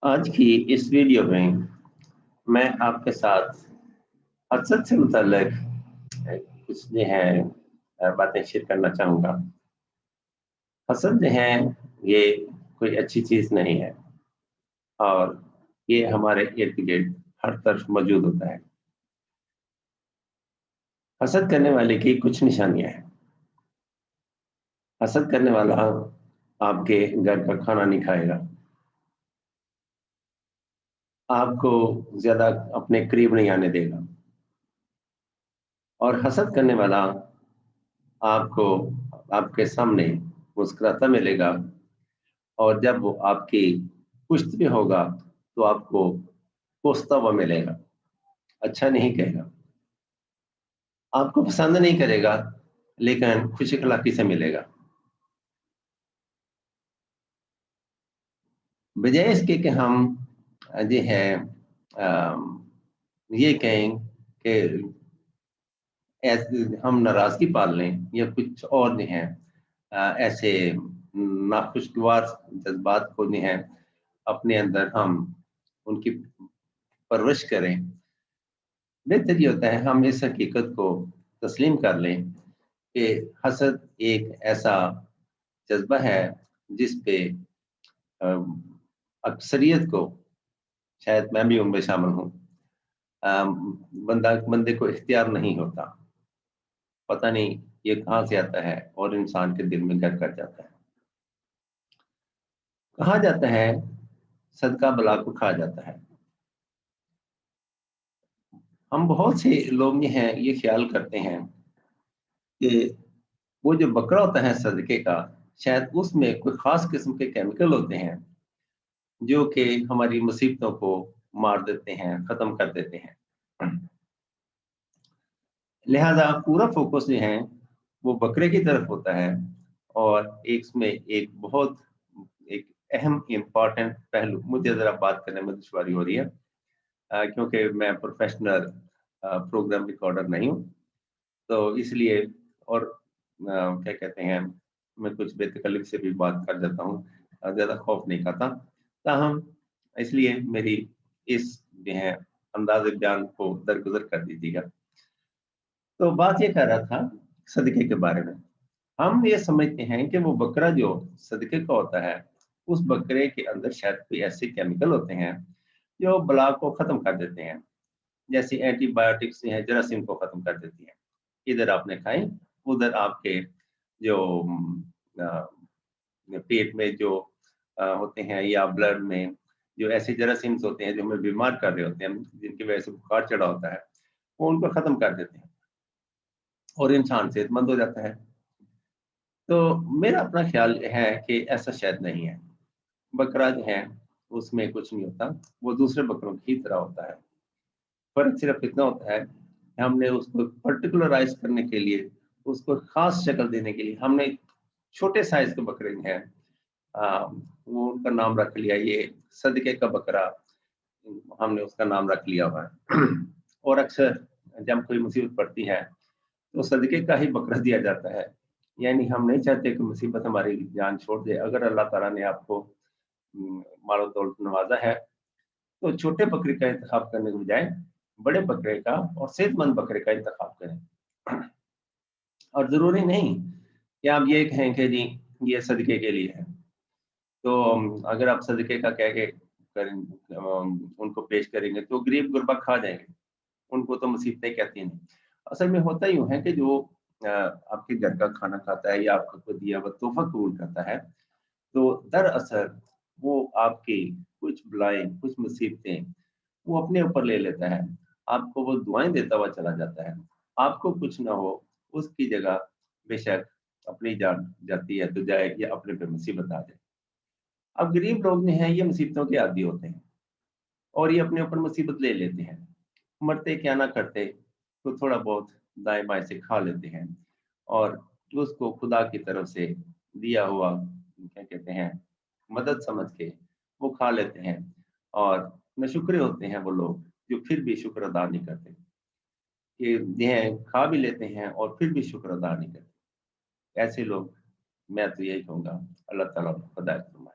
आज की इस वीडियो में मैं आपके साथ हसद से मुताल्लिक कुछ जो है बातें शेयर करना चाहूँगा। हसद जो है ये कोई अच्छी चीज़ नहीं है और ये हमारे इर्द-गिर्द हर तरफ मौजूद होता है। हसद करने वाले की कुछ निशानियाँ हैं। हसद करने वाला आपके घर का खाना नहीं खाएगा, आपको ज़्यादा अपने करीब नहीं आने देगा और हसद करने वाला आपको आपके सामने मुस्कुराता मिलेगा और जब वो आपकी पुश्त में होगा तो आपको कोसता हुआ मिलेगा, अच्छा नहीं कहेगा, आपको पसंद नहीं करेगा लेकिन खुशी अखलाकी से मिलेगा। बजाय इसके कि हम जो है ये कहें कि ऐसे हम नाराजगी पाल लें या कुछ और जो है ऐसे नाखुशगवार जज्बात को जो है अपने अंदर हम उनकी परवरिश करें। बेहतर ये होता है हम इस हकीकत को तस्लीम कर लें कि हसद एक ऐसा जज्बा है जिस पे अक्सरियत को, शायद मैं भी उनमें शामिल हूँ, बंदे को इख्तियार नहीं होता। पता नहीं ये कहाँ से आता है और इंसान के दिल में घर कर जाता है। कहा जाता है सदका बला को खा जाता है। हम बहुत से लोग ये हैं ये ख्याल करते हैं कि वो जो बकरा होता है सदके का, शायद उसमें कोई खास किस्म के केमिकल होते हैं जो कि हमारी मुसीबतों को मार देते हैं, खत्म कर देते हैं। लिहाजा पूरा फोकस जो है वो बकरे की तरफ होता है और इसमें एक बहुत एक अहम इम्पॉर्टेंट पहलू, मुझे जरा बात करने में दुश्वारी हो रही है क्योंकि मैं प्रोफेशनल प्रोग्राम रिकॉर्डर नहीं हूँ, तो इसलिए और क्या कहते हैं, मैं कुछ बेतकल्लुफ़ी से भी बात कर जाता हूँ, ज़्यादा खौफ नहीं खाता। ताहम इसलिए मेरी इस जो है अंदाज़े बयान को दरगुज़र कर दीजिएगा। तो बात ये कर रहा था सदक़े के बारे में। हम ये समझते हैं कि वो बकरा जो सदक़े का होता है, उस बकरे के अंदर शायद कोई ऐसे केमिकल होते हैं जो बला को ख़त्म कर देते हैं। जैसे एंटीबायोटिक्स हैं, जरासीम को ख़त्म कर देती हैं। इधर आपने खाई, उधर आपके जो अ, पेट में जो होते हैं या ब्लड में जो ऐसे जरासीम्स होते हैं जो हमें बीमार कर रहे होते हैं, जिनकी वजह से बुखार चढ़ा होता है, वो उनको ख़त्म कर देते हैं और इंसान सेहतमंद हो जाता है। तो मेरा अपना ख्याल है कि ऐसा शायद नहीं है। बकरा जो है उसमें कुछ नहीं होता, वो दूसरे बकरों की ही तरह होता है। फ़र्क सिर्फ़ इतना होता है कि हमने उसको पर्टिकुलराइज़ करने के लिए, उसको ख़ास शक्ल देने के लिए हमने छोटे साइज़ के बकरे हैं, वो उनका नाम रख लिया ये सदके का बकरा, हमने उसका नाम रख लिया हुआ है। और अक्सर जब कोई मुसीबत पड़ती है तो सदके का ही बकरा दिया जाता है। यानी हम नहीं चाहते कि मुसीबत हमारी जान छोड़ दे। अगर अल्लाह ताला ने आपको मालो दौलत नवाज़ा है, तो छोटे बकरे का इंतखाब करने के बजाय बड़े बकरे का और सेहतमंद बकरे का इंतखाब करें। और ज़रूरी नहीं कि आप ये कहें कि जी ये सदके के लिए है। तो अगर आप सदके का कह के उनको पेश करेंगे तो गरीब-गुरबा खा जाएँगे। उनको तो मुसीबतें कहती नहीं। असल में होता यूँ है कि जो आपके घर का खाना खाता है या आपका कोई दिया हुआ तोहफ़ा कबूल करता है, तो दरअसल वो आपकी कुछ बलाएँ, कुछ मुसीबतें वो अपने ऊपर ले लेता है। आपको वो दुआएँ देता हुआ चला जाता है। आपको कुछ ना हो, उसकी जगह बेशक अपनी जान जाती है तो जाए या अपने पे मुसीबत आ जाए। अब गरीब लोग जो हैं ये मुसीबतों के आदी होते हैं और ये अपने ऊपर मुसीबत ले लेते हैं। मरते क्या ना करते, तो थोड़ा बहुत दाएँ-बाएँ से खा लेते हैं और उसको खुदा की तरफ से दिया हुआ क्या कहते हैं, मदद समझ के वो खा लेते हैं और नाशुक्रे होते हैं वो लोग, जो फिर भी शुक्र अदा नहीं करते, कि यह खा भी लेते हैं और फिर भी शुक्र अदा नहीं करते। ऐसे लोग मैं तो यही कहूँगा अल्लाह ताला उनको हिदायत फरमाए।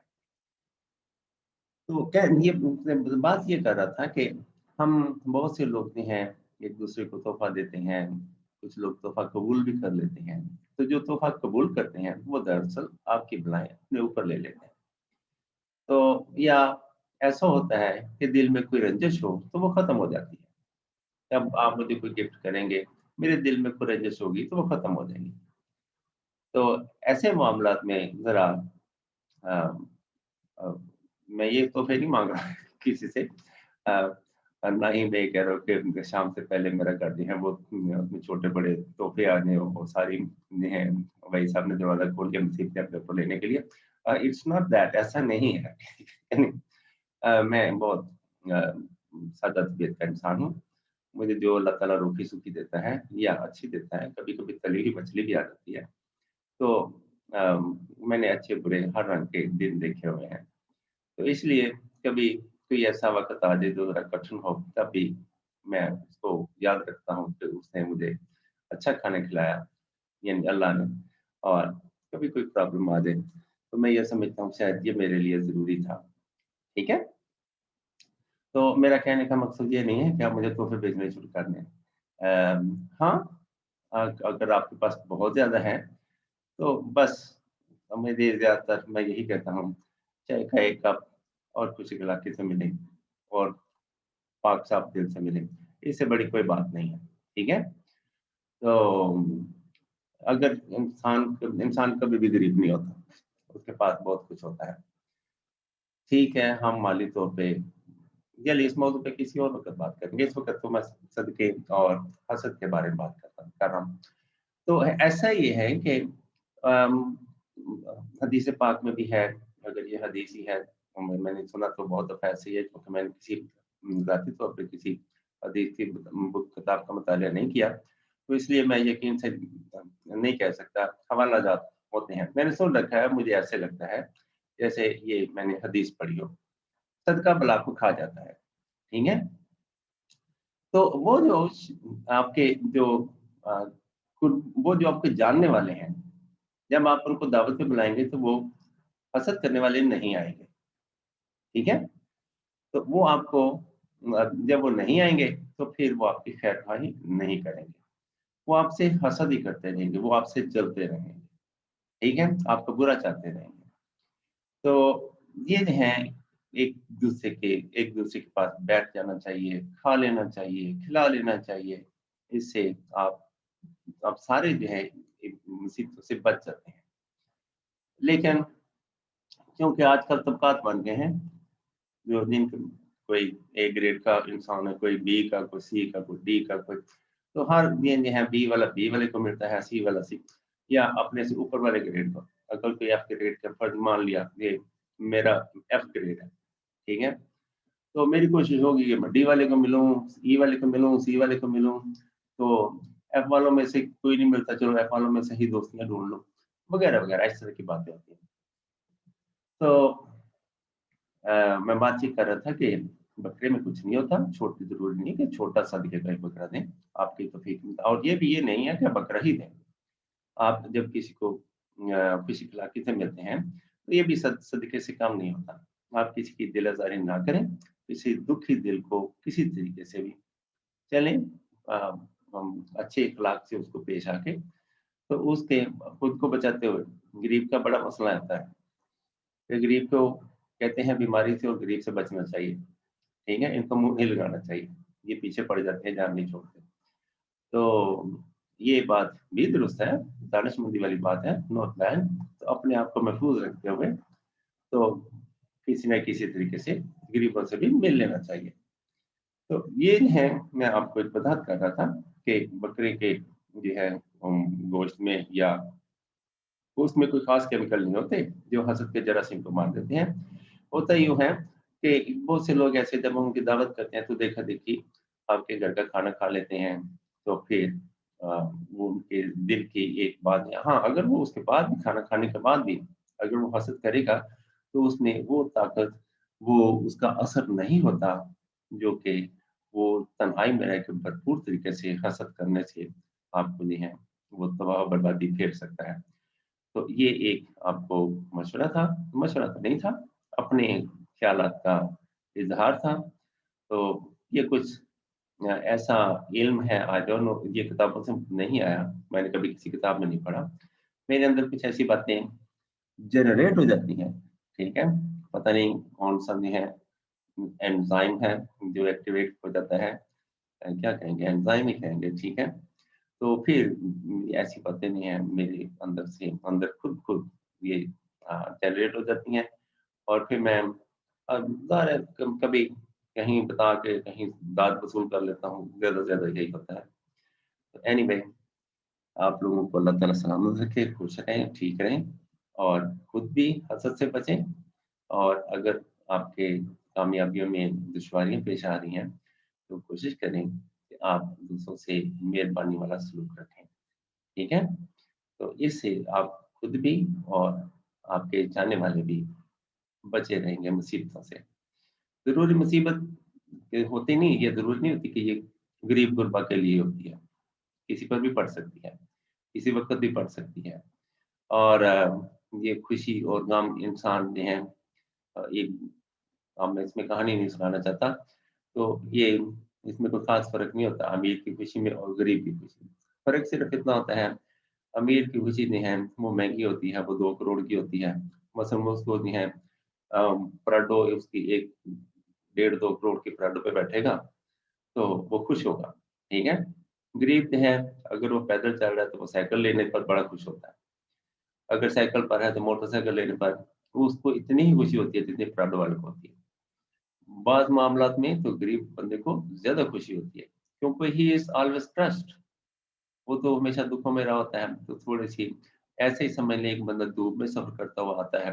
तो क्या ये बात ये कर रहा था कि हम बहुत से लोग जो हैं एक दूसरे को तोहफा देते हैं, कुछ लोग तोहफा कबूल भी कर लेते हैं। तो जो तोहफा कबूल करते हैं वो दरअसल आपकी बलाएं अपने ऊपर ले लेते हैं। तो या ऐसा होता है कि दिल में कोई रंजिश हो तो वो खत्म हो जाती है। जब आप मुझे कोई गिफ्ट करेंगे, मेरे दिल में कोई रंजिश होगी तो वो खत्म हो जाएगी। तो ऐसे मामलात में जरा अ, अ, मैं ये तोहफे नहीं मांग रहा किसी से, ना ही मैं ये कह रहा हूँ कि शाम से पहले मेरा घर जो है वो उसमें छोटे बड़े तोहफे आ जाए और सारी जो है भाई साहब ने दरवाजा खोल के मुसीबतें अपने ऊपर लेने के लिए। इट्स नॉट दैट, ऐसा नहीं है। यानी मैं बहुत अ, सादा तबीयत का इंसान हूँ। मुझे जो अल्लाह ताला रूखी-सूखी देता है या अच्छी देता है, कभी-कभी तली हुई मछली भी आ जाती है। तो मैंने अच्छे-बुरे हर रंग के दिन देखे हुए हैं। तो इसलिए कभी कोई ऐसा वक़्त आ जाए जो ज़रा कठिन हो, तब भी मैं उसको याद रखता हूँ कि उसने मुझे अच्छा खाना खिलाया, यानी अल्लाह ने। और कभी कोई प्रॉब्लम आ जाए, तो मैं ये समझता हूँ शायद ये मेरे लिए ज़रूरी था। ठीक है? तो मेरा कहने का मकसद ये नहीं है कि आप मुझे तोहफ़े भेजने शुरू कर दें। हाँ, अगर आपके पास बहुत ज़्यादा है, तो बस मेरे ज़्यादातर मैं यही कहता हूँ, चाय का 1 कप और खुशी गलाके से मिलें और पाक-साफ दिल से मिलें, इससे बड़ी कोई बात नहीं है, ठीक है? तो अगर इंसान कभी भी गरीब नहीं होता, उसके पास बहुत कुछ होता है। ठीक है, हम माली तौर पे चलिए इस मौज़ू पे किसी और वक़्त बात करेंगे, इस वक़्त तो मैं सदक़े और हसद के बारे में बात कर रहा हूँ। तो ऐसा ये है कि अम, हदीस पाक में भी है, अगर ये हदीस ही है, मैंने सुना तो बहुत दफ़ा ऐसे ही है क्योंकि मैंने किसी ज़ाती तौर पे किसी हदीस की बुक किताब का मुतालिया नहीं किया, तो इसलिए मैं यकीन से नहीं कह सकता, हवालाजात होते हैं। मैंने सुन रखा है, मुझे ऐसे लगता है, जैसे ये मैंने हदीस पढ़ी हो, सदका बला को खा जाता है, ठीक है? तो वो जो आपके जो अ, वो जो आपके जानने वाले हैं, जब आप उनको दावत पे बुलाएँगे तो वो हसद करने वाले नहीं आएँगे, ठीक है? तो वो आपको जब वो नहीं आएँगे तो फिर वो आपकी खैर-ख़्वाही नहीं करेंगे। वो आपसे हसद ही करते रहेंगे, वो आपसे जलते रहेंगे, ठीक है? आपका बुरा चाहते रहेंगे। तो ये जो है एक-दूसरे के पास बैठ जाना चाहिए, खा लेना चाहिए, खिला लेना चाहिए। इससे आप सारे जो है एक मुसीबतों से बच जाते हैं। लेकिन क्योंकि आजकल तबक़ात बन गए हैं, जो कोई ए ग्रेड का इंसान है, कोई बी का, कोई सी का, कोई डी का, कोई तो हर ये जो है बी वाला बी वाले को मिलता है, सी वाला सी या अपने से ऊपर वाले ग्रेड को। अगर कोई एफ ग्रेड का फर्ज़ मान लिया, ये मेरा एफ ग्रेड है, ठीक है? तो मेरी कोशिश होगी कि मैं डी वाले को मिलूँ, ई वाले को मिलूँ, सी वाले को मिलूँ, तो एफ वालों में से कोई नहीं मिलता, चलो एफ वालों में से ही दोस्तियाँ ढूँढ लूँ, वगैरह-वगैरह इस तरह की बातें होती हैं। तो मैं बातचीत कर रहा था कि बकरे में कुछ नहीं होता, छोटी ज़रूरी नहीं है कि छोटा सदके का एक बकरा दें, आपकी तौफ़ीक में और ये भी ये नहीं है कि बकरा ही दें। आप जब किसी को किसी इलाके से मिलते हैं, तो ये भी सदके से कम नहीं होता। आप किसी की दिल आज़ारी ना करें, किसी दुखी दिल को किसी तरीके से भी चलें अ, हम अच्छे अखलाक से उसको पेश आके, तो उसके खुद को बचाते हुए गरीब का बड़ा मसला आता है। कि गरीब को कहते हैं बीमारी से और गरीब से बचना चाहिए, ठीक है? इनको मुँह नहीं लगाना चाहिए, ये पीछे पड़ जाते हैं, जान नहीं छोड़ते। तो ये बात भी दुरुस्त है, दानिशमंदी वाली बात है, नो प्लान तो अपने आप को महफूज़ रखते हुए, तो किसी न किसी तरीके से गरीबों से भी मिल लेना चाहिए। तो ये है, मैं आपको एक वज़ाहत कर रहा था कि बकरे के जो है गोश्त में या उसमें कोई ख़ास केमिकल नहीं होते, जो हसद के जरासीम को मार देते हैं। होता यूँ है कि बहुत से लोग ऐसे जब हम उनकी दावत करते हैं, तो देखा-देखी आपके घर का खाना खा लेते हैं, तो फिर अ, वो उनके दिल की एक बात है हाँ, अगर वो उसके बाद भी खाना खाने के बाद भी अगर वो हसद करेगा, तो उसमें वो ताकत, वो उसका असर नहीं होता, जो कि वो तन्हाई में रह के भरपूर तरीके से हसद करने से आपको जो है, वो तबाह-बर्बादी फेर सकता है। तो ये एक आपको मशवरा था, मशवरा तो नहीं था, अपने ख्यालात का इजहार था। तो ये कुछ ऐसा इल्म है, आई डोंट नो, ये किताबों से नहीं आया, मैंने कभी किसी किताब में नहीं पढ़ा। मेरे अंदर कुछ ऐसी बातें जनरेट हो जाती हैं, ठीक है? पता नहीं कौन-सा जो है एंजाइम है जो एक्टिवेट हो जाता है, क्या कहेंगे, एंजाइम ही कहेंगे, ठीक है? तो फिर ऐसी बातें नहीं है मेरे अंदर से, अंदर खुद-खुद ये जनरेट हो जाती हैं और फिर मैं ज़ाहिर है कभी कहीं बता के कहीं दाद वसूल कर लेता हूँ, ज़्यादा से ज़्यादा यही होता है। तो एनीवे, आप लोगों को अल्लाह ताला सलामत रखे, खुश रहें, ठीक रहें और खुद भी हसद से बचें। और अगर आपके कामयाबियों में दुश्वारियाँ पेश आ रही हैं, तो कोशिश करें कि आप दूसरों से मेहरबानी वाला सलूक रखें, ठीक है? तो इससे आप खुद भी और आपके चाहने वाले भी बचे रहेंगे मुसीबतों से। ज़रूरी मुसीबत होती नहीं, ये ज़रूरी नहीं होती कि ये गरीब-गुरबा के लिए होती है, किसी पर भी पड़ सकती है, किसी वक़्त भी पड़ सकती है। और ये खुशी और गम इंसान जो हैं, एक, अब मैं इसमें कहानी नहीं सुनाना चाहता, तो ये इसमें कोई ख़ास फ़र्क नहीं होता अमीर की खुशी में और गरीब की खुशी में। फ़र्क सिर्फ़ इतना होता है, अमीर की खुशी जो है वो महँगी होती है, वो 2 करोड़ की होती है। मसलन वो उसको जो है पराठो उसकी 1 डेढ़ 2 करोड़ की पराठो पे बैठेगा, तो वो खुश होगा, ठीक है? गरीब जो है, अगर वो पैदल चल रहा है तो वो साइकिल लेने पर बड़ा खुश होता है। अगर साइकिल पर है तो मोटरसाइकिल लेने पर वो उसको इतनी ही खुशी होती है जितनी पराठो वाले को होती है। बाज़ मामलात में तो गरीब बंदे को ज़्यादा खुशी होती है, क्योंकि ही इज़ ऑलवेज़ ट्रस्ट, वो तो हमेशा दुखों में रहा होता है। तो थोड़ी-सी ऐसे ही समझ लें, एक बंदा धूप में सफ़र करता हुआ आता है,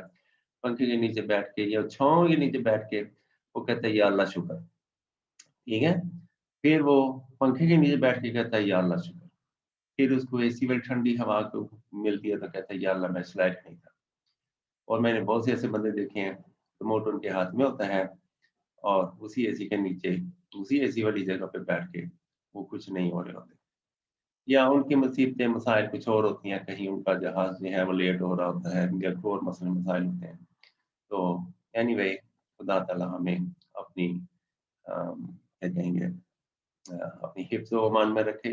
पंखे के नीचे बैठ के या छाँव के नीचे बैठ के वो कहता है या अल्लाह शुक्र, ठीक है? फिर वो पंखे के नीचे बैठ के कहता है या अल्लाह शुक्र, फिर उसको एसी वाली ठंडी हवा को मिलती है तो कहता है या अल्लाह मैं इस लायक नहीं था। और मैंने बहुत से ऐसे बंदे देखे हैं, रिमोट उनके हाथ में होता है और उसी एसी के नीचे, उसी एसी वाली जगह पे बैठ के वो कुछ नहीं हो रहे होते। या उनकी मुसीबतें, मसाइल कुछ और होती हैं, कहीं उनका जहाज़ जो है वो लेट हो रहा होता है या कोई और मसले मसाइल होते हैं। तो एनीवे, खुदा ताला हमें अपनी क्या कहेंगे, अपनी हिफ्ज़ व अमान में रखे।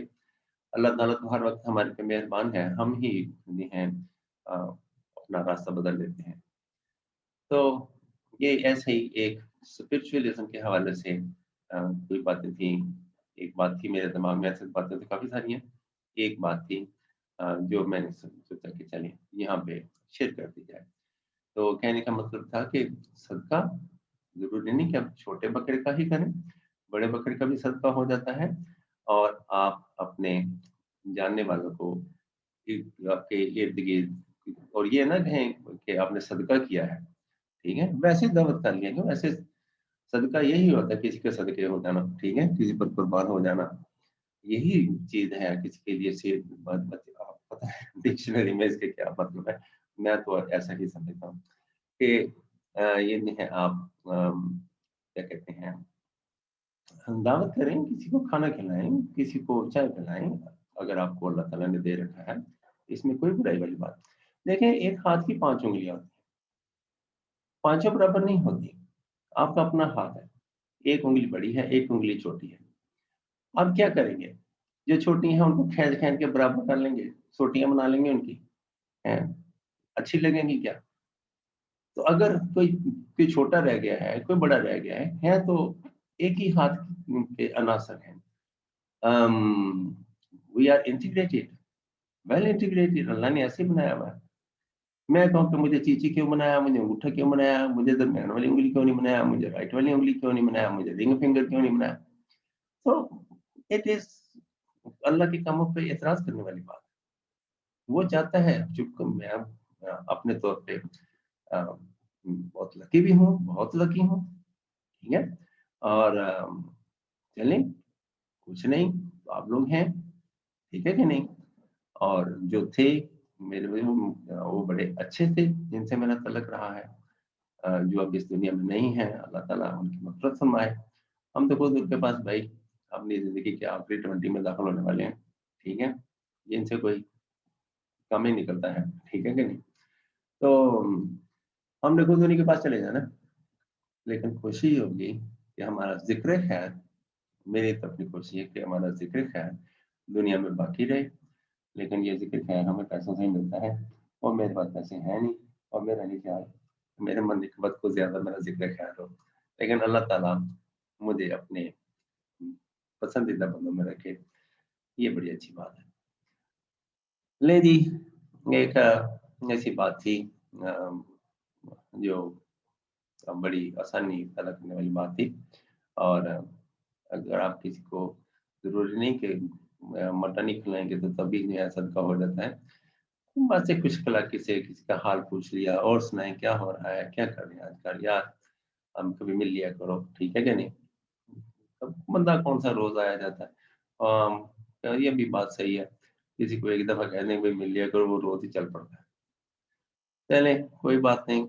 अल्लाह ताला तो हर वक़्त हमारे पे मेहरबान है, हम ही जो हैं अपना रास्ता बदल लेते हैं। तो ये ऐसे ही एक स्पिरिचुअलिज़्म के हवाले से कोई बातें थी। एक बात थी मेरे दिमाग में, ऐसे बातें तो काफ़ी सारी हैं। एक बात थी जो मैंने सोचा कि चलिए यहाँ पे शेयर कर दी जाए। तो कहने का मतलब था कि सदका ज़रूरी नहीं कि आप छोटे बकरे का ही करें, बड़े बकरे का भी सदका हो जाता है और आप अपने जानने वालों को आपके इर्द-गिर्द, और ये ना कहें कि आपने सदका किया है, ठीक है? वैसे दावत कर लिया क्यों? वैसे सदका यही होता है, किसी के सदके हो जाना, ठीक है? किसी पर कुर्बान हो जाना, यही चीज़ है किसी के लिए से ब ब पता है डिक्शनरी में इसके क्या मतलब है? मैं तो ऐसा ही समझता हूँ कि ये जो है आप क्या कहते हैं, हम दावत करें, किसी को खाना खिलाएँ, किसी को चाय पिलाएँ, अगर आपको अल्लाह ताला ने दे रखा है, इसमें कोई बुराई वाली बात नहीं। देखिए, एक हाथ की 5 उँगलियाँ होती हैं, पाँचों बराबर नहीं होती। आपका अपना हाथ है, एक उँगली बड़ी है, एक उँगली छोटी है। अब क्या करेंगे? जो छोटी हैं उनको खींच-खींच के बराबर कर लेंगे, सोटियाँ बना लेंगे उनकी, हैं? अच्छी लगेंगी क्या? तो अगर कोई कोई छोटा रह गया है, कोई बड़ा रह गया है तो एक ही हाथ के अनासर हैं। Um, we are integrated, well integrated, Allah ने ऐसे बनाया हुआ है। मैं कहूँ कि मुझे चींटी क्यों बनाया, मुझे अंगूठा क्यों बनाया, मुझे दरमियान वाली उँगली क्यों नहीं बनाया, मुझे राइट वाली उँगली क्यों नहीं बनाया, मुझे रिंग फिंगर क्यों नहीं बनाया? तो इट इज़ अल्लाह के कामों पे एतराज़ करने वाली बात है। वो चाहता है, चूँकि मैं अपने तौर पे बहुत लकी भी हूँ, बहुत लकी हूँ, ठीक है? और चलें, कुछ नहीं, तो आप लोग हैं, ठीक है कि नहीं? और जो थे मेरे लिए वो बड़े अच्छे थे, जिनसे मेरा तल्लुक रहा है। जो अब इस दुनिया में नहीं है, अल्लाह ताला उनकी मग़फ़िरत फ़रमाए। हम तो खुद उनके पास भाई अपनी ज़िंदगी के आखिरी 20 में दाख़िल होने वाले हैं, ठीक है? जिनसे कोई कम ही निकलता है, ठीक है कि नहीं? तो हमने खुद उन्हीं के पास चले जाना है, लेकिन कोशिश ये होगी कि हमारा जिक्र खैर, मेरी तो अपनी कोशिश है कि हमारा जिक्र खैर दुनिया में बाकी रहे। लेकिन ये जिक्र खैर हमें पैसों से ही मिलता है, और मेरे पास पैसे हैं नहीं, और मेरा नहीं ख्याल मेरे मन को ज्यादा मेरा जिक्र खैर हो। लेकिन अल्लाह ताला मुझे अपने पसंदीदा बंदों में रखे, ये बड़ी अच्छी बात है। ले जी, एक ऐसी बात थी जो बड़ी आसानी पैदा करने वाली बात थी। और अगर आप किसी को ज़रूरी नहीं कि मटन ही खिलाएँगे तो तभी जो है सदका हो जाता है। बस एक खुशकिलाकी से किसी का हाल पूछ लिया, और सुनाएँ क्या हो रहा है? क्या कर रहे हैं आजकल? यार हम कभी मिल लिया करो, ठीक है कि नहीं? अब बंदा कौन-सा रोज़ आया जाता है। ये भी बात सही है। किसी को एक दफ़ा कह दें भई मिल लिया करो, वो रोज़ ही चल पड़ता है। चलें, कोई बात नहीं।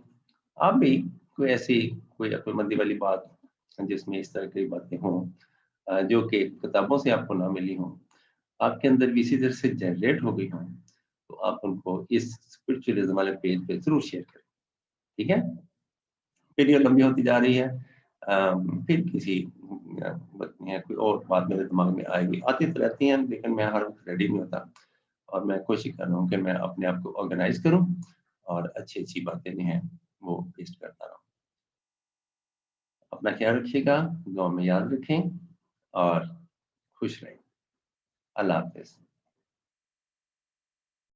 आप भी कोई ऐसी कोई अक्लमंदी वाली बात जिसमें इस तरह की बातें हों, जो कि किताबों से आपको ना मिली हों, आपके अंदर भी इसी तरह से जनरेट हो गई हों, तो आप उनको इस स्पिरिचुअलिज़्म वाले पेज पे ज़रूर शेयर करें, ठीक है? वीडियो लंबी होती जा रही है। फिर किसी कोई और बात मेरे दिमाग में आएगी, आती तो रहती हैं, लेकिन मैं हर वक़्त रेडी नहीं होता, और मैं कोशिश कर रहा हूँ कि मैं अपने आप को ऑर्गेनाइज़ करूँ और अच्छी-अच्छी बातें जो हैं, वो पेस्ट करता रहूँ। अपना ख्याल रखिएगा, दुआ में याद रखें और खुश रहें। अल्लाह हाफ़िज़।